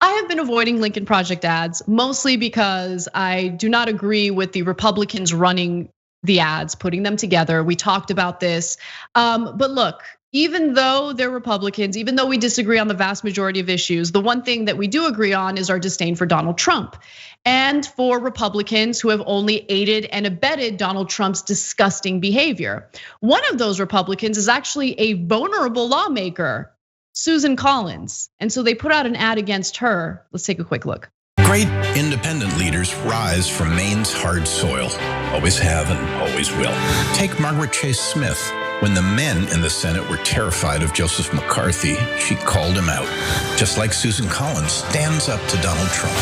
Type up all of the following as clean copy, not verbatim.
I have been avoiding Lincoln Project ads, mostly because I do not agree with the Republicans running the ads, putting them together. We talked about this, but look, even though they're Republicans, even though we disagree on the vast majority of issues, the one thing that we do agree on is our disdain for Donald Trump and for Republicans who have only aided and abetted Donald Trump's disgusting behavior. One of those Republicans is actually a vulnerable lawmaker, Susan Collins. And so they put out an ad against her. Let's take a quick look. Great independent leaders rise from Maine's hard soil. Always have and always will. Take Margaret Chase Smith. When the men in the Senate were terrified of Joseph McCarthy, she called him out. Just like Susan Collins stands up to Donald Trump.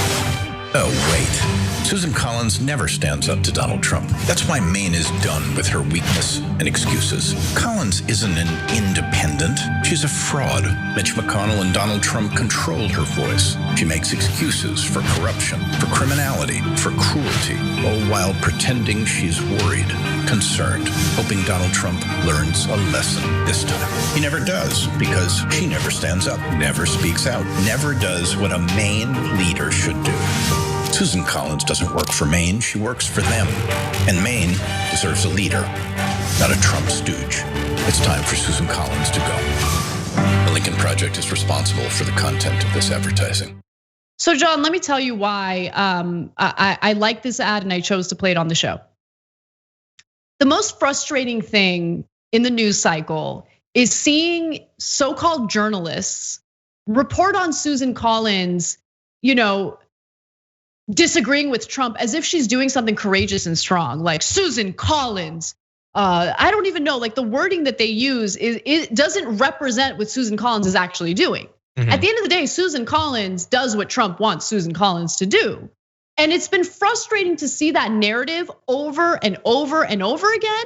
Oh, wait. Susan Collins never stands up to Donald Trump. That's why Maine is done with her weakness and excuses. Collins isn't an independent. She's a fraud. Mitch McConnell and Donald Trump control her voice. She makes excuses for corruption, for criminality, for cruelty, all while pretending she's worried, concerned, hoping Donald Trump learns a lesson this time. He never does, because she never stands up, never speaks out, never does what a Maine leader should do. Susan Collins doesn't work for Maine, she works for them. And Maine deserves a leader, not a Trump stooge. It's time for Susan Collins to go. The Lincoln Project is responsible for the content of this advertising. So John, let me tell you why I like this ad and I chose to play it on the show. The most frustrating thing in the news cycle is seeing so-called journalists report on Susan Collins, disagreeing with Trump as if she's doing something courageous and strong, like Susan Collins. I don't even know, like the wording that they use it doesn't represent what Susan Collins is actually doing. At the end of the day, Susan Collins does what Trump wants Susan Collins to do. And it's been frustrating to see that narrative over and over and over again.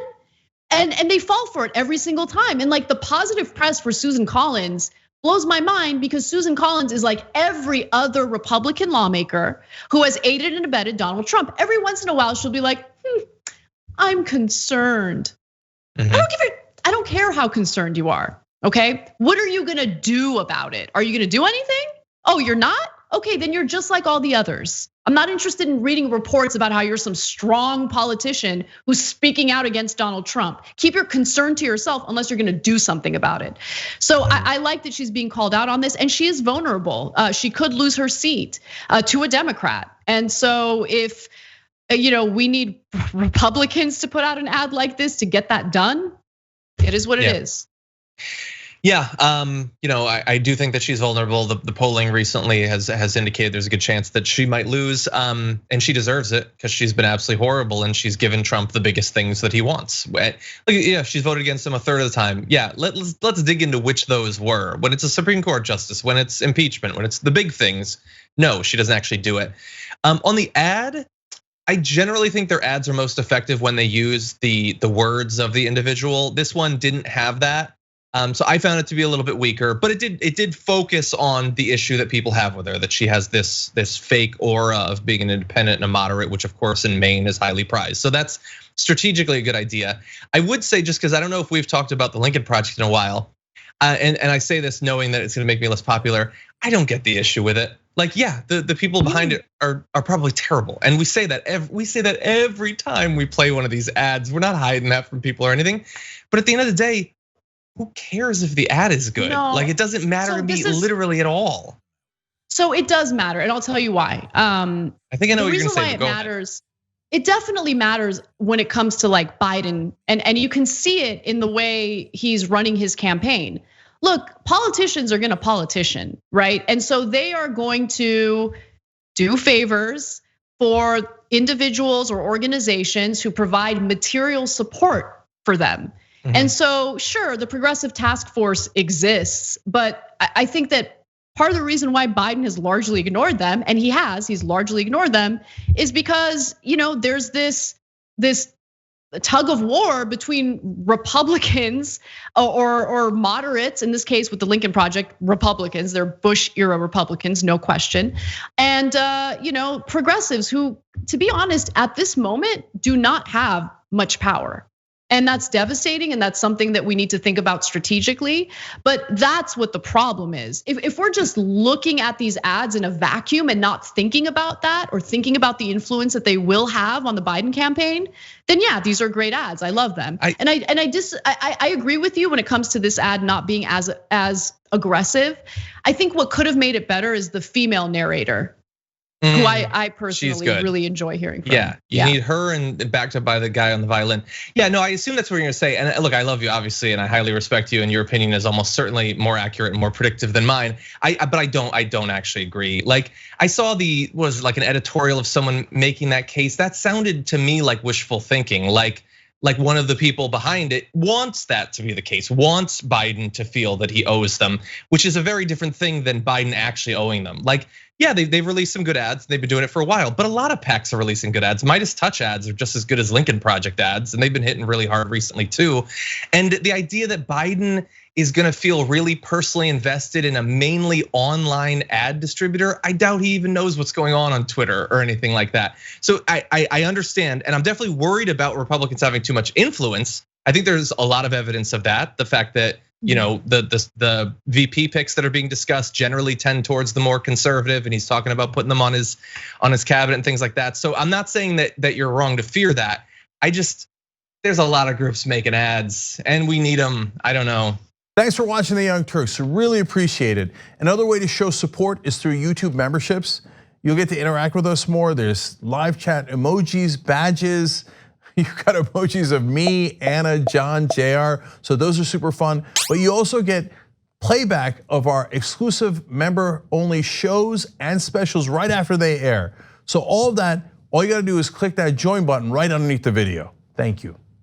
And they fall for it every single time. And like the positive press for Susan Collins blows my mind because Susan Collins is like every other Republican lawmaker who has aided and abetted Donald Trump. Every once in a while, she'll be like, I'm concerned. I don't care how concerned you are, okay? What are you gonna do about it? Are you gonna do anything? Oh, you're not? Okay, then you're just like all the others. I'm not interested in reading reports about how you're some strong politician who's speaking out against Donald Trump. Keep your concern to yourself unless you're gonna do something about it. So I like that she's being called out on this, and she is vulnerable. She could lose her seat to a Democrat. And so if we need Republicans to put out an ad like this to get that done, it is what it is. Yeah, I do think that she's vulnerable. The polling recently has indicated there's a good chance that she might lose, and she deserves it because she's been absolutely horrible and she's given Trump the biggest things that he wants. Yeah, she's voted against him a third of the time. Yeah, let's dig into which those were. When it's a Supreme Court justice, when it's impeachment, when it's the big things, no, she doesn't actually do it. On the ad, I generally think their ads are most effective when they use the words of the individual. This one didn't have that. So I found it to be a little bit weaker, but it did focus on the issue that people have with her, that she has this fake aura of being an independent and a moderate, which of course in Maine is highly prized. So that's strategically a good idea. I would say, just because I don't know if we've talked about the Lincoln Project in a while, and I say this knowing that it's gonna make me less popular, I don't get the issue with it. Like, yeah, the people behind it are probably terrible, and we say that every time we play one of these ads. We're not hiding that from people or anything, but at the end of the day, who cares if the ad is good? No. Like, it doesn't matter to me literally at all. So it does matter, and I'll tell you why. I think I know what you're gonna say. The reason why it matters, it definitely matters when it comes to like Biden, and you can see it in the way he's running his campaign. Look, politicians are gonna politician, right? And so they are going to do favors for individuals or organizations who provide material support for them. And so, sure, the Progressive Task Force exists, but I think that part of the reason why Biden has largely ignored them, and he's largely ignored them, is because there's this tug of war between Republicans or moderates, in this case with the Lincoln Project, Republicans, they're Bush era Republicans, no question, and progressives who, to be honest, at this moment do not have much power. And that's devastating, and that's something that we need to think about strategically. But that's what the problem is. If we're just looking at these ads in a vacuum and not thinking about that, or thinking about the influence that they will have on the Biden campaign, then yeah, these are great ads. I love them. I agree with you when it comes to this ad not being as aggressive. I think what could have made it better is the female narrator, who I personally really enjoy hearing from. Yeah, you need her and backed up by the guy on the violin. Yeah, no, I assume that's what you're gonna say. And look, I love you obviously, and I highly respect you, and your opinion is almost certainly more accurate and more predictive than mine. But I don't actually agree. Like I saw was like an editorial of someone making that case. That sounded to me like wishful thinking. Like one of the people behind it wants that to be the case, wants Biden to feel that he owes them, which is a very different thing than Biden actually owing them. Like, yeah, they've released some good ads. They've been doing it for a while, but a lot of PACs are releasing good ads. Midas Touch ads are just as good as Lincoln Project ads, and they've been hitting really hard recently too. And the idea that Biden is gonna feel really personally invested in a mainly online ad distributor, I doubt he even knows what's going on Twitter or anything like that. So I understand, and I'm definitely worried about Republicans having too much influence. I think there's a lot of evidence of that. The fact that the VP picks that are being discussed generally tend towards the more conservative, and he's talking about putting them on his cabinet and things like that. So I'm not saying that you're wrong to fear that. There's a lot of groups making ads, and we need them. I don't know. Thanks for watching the Young Turks. Really appreciate it. Another way to show support is through YouTube memberships. You'll get to interact with us more. There's live chat emojis, badges. You've got emojis of me, Anna, John, JR. So those are super fun. But you also get playback of our exclusive member-only shows and specials right after they air. So all of that, all you gotta do is click that join button right underneath the video. Thank you.